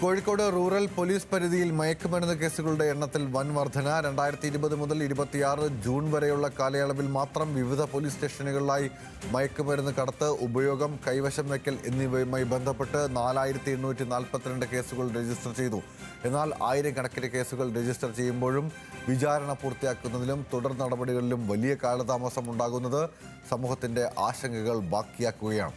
Kozhikode rural police പരിധിയിൽ മയക്കുമരുന്ന് കേസുകളുടെ എണ്ണത്തിൽ വൻ വർധന. 2020 മുതൽ 26 ജൂൺ വരെയുള്ള കാലയളവിൽ മാത്രം വിവിധ പോലീസ് സ്റ്റേഷനുകളിലായി മയക്കുമരുന്ന് കടത്ത്, ഉപയോഗം, കൈവശം വയ്ക്കൽ എന്നിവയുമായി ബന്ധപ്പെട്ട് 4842 കേസുകൾ രജിസ്റ്റർ ചെയ്തു. എന്നാൽ ആയിരക്കണക്കിന് കേസുകൾ രജിസ്റ്റർ ചെയ്യുമ്പോഴും വിചാരണ പൂർത്തിയാക്കുന്നതിലും തുടർ നടപടികളിലും വലിയ കാലതാമസം ഉണ്ടാകുന്നത് സമൂഹത്തിന്റെ ആശങ്കകൾ ബാക്കിയാക്കുകയാണ്.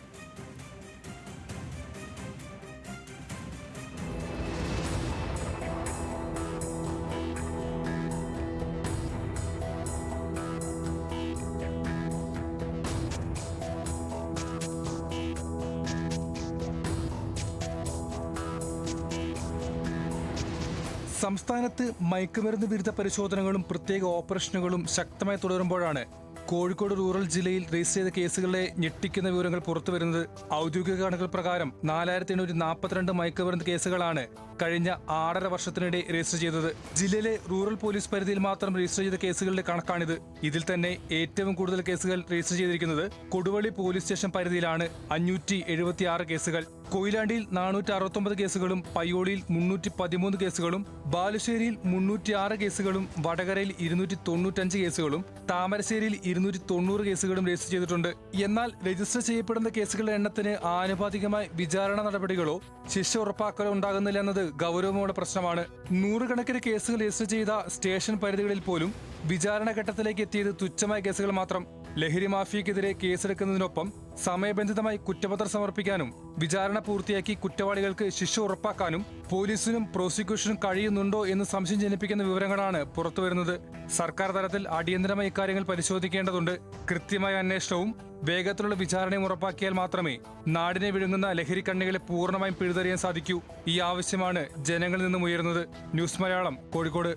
സംസ്ഥാനത്ത് മയക്കുമരുന്ന് വിരുദ്ധ പരിശോധനകളും പ്രത്യേക ഓപ്പറേഷനുകളും ശക്തമായി തുടരുമ്പോഴാണ് കോഴിക്കോട് റൂറൽ ജില്ലയിൽ രജിസ്റ്റർ ചെയ്ത കേസുകളിലെ ഞെട്ടിക്കുന്ന വിവരങ്ങൾ പുറത്തുവരുന്നത്. ഔദ്യോഗിക കണക്കുകൾ പ്രകാരം 4842 മയക്കുമരുന്ന് കേസുകളാണ് കഴിഞ്ഞ 6.5 വർഷത്തിനിടെ രജിസ്റ്റർ ചെയ്തത്. ജില്ലയിലെ റൂറൽ പോലീസ് പരിധിയിൽ മാത്രം രജിസ്റ്റർ ചെയ്ത കേസുകളുടെ കണക്കാണിത്. ഇതിൽ തന്നെ ഏറ്റവും കൂടുതൽ കേസുകൾ രജിസ്റ്റർ ചെയ്തിരിക്കുന്നത് കൊടുവള്ളി പോലീസ് സ്റ്റേഷൻ പരിധിയിലാണ്. 576 കേസുകൾ. കൊയിലാണ്ടിയിൽ 469 കേസുകളും പയ്യോളിയിൽ 313 കേസുകളും ബാലുശ്ശേരിയിൽ 306 കേസുകളും വടകരയിൽ 295 കേസുകളും താമരശ്ശേരിയിൽ 290 കേസുകളും രജിസ്റ്റർ ചെയ്തിട്ടുണ്ട്. എന്നാൽ രജിസ്റ്റർ ചെയ്യപ്പെടുന്ന കേസുകളുടെ എണ്ണത്തിന് ആനുപാതികമായി വിചാരണ നടപടികളോ ശിക്ഷ ഉറപ്പാക്കലോ ഉണ്ടാകുന്നില്ല എന്നത് ഗൗരവമുള്ള പ്രശ്നമാണ്. നൂറുകണക്കിന് കേസുകൾ രജിസ്റ്റർ ചെയ്ത സ്റ്റേഷൻ പരിധികളിൽ പോലും വിചാരണ ഘട്ടത്തിലേക്ക് എത്തിയത് തുച്ഛമായ കേസുകൾ മാത്രം. ലഹരി മാഫിയക്കെതിരെ കേസെടുക്കുന്നതിനൊപ്പം സമയബന്ധിതമായി കുറ്റപത്രം സമർപ്പിക്കാനും വിചാരണ പൂർത്തിയാക്കി കുറ്റവാളികൾക്ക് ശിക്ഷ ഉറപ്പാക്കാനും പോലീസിനും പ്രോസിക്യൂഷനും കഴിയുന്നുണ്ടോ എന്ന് സംശയം ജനിപ്പിക്കുന്ന വിവരങ്ങളാണ് പുറത്തുവരുന്നത്. സർക്കാർ തലത്തിൽ അടിയന്തരമായി ഇക്കാര്യങ്ങൾ പരിശോധിക്കേണ്ടതുണ്ട്. കൃത്യമായ അന്വേഷണവും വേഗത്തിലുള്ള വിചാരണയും ഉറപ്പാക്കിയാൽ മാത്രമേ നാടിനെ വിഴുങ്ങുന്ന ലഹരി കണ്ണികളെ പൂർണ്ണമായും പിഴുതെറിയാൻ സാധിക്കൂ. ഈ ആവശ്യമാണ് ജനങ്ങളിൽ നിന്നും ഉയരുന്നത്. ന്യൂസ് മലയാളം, കോഴിക്കോട്.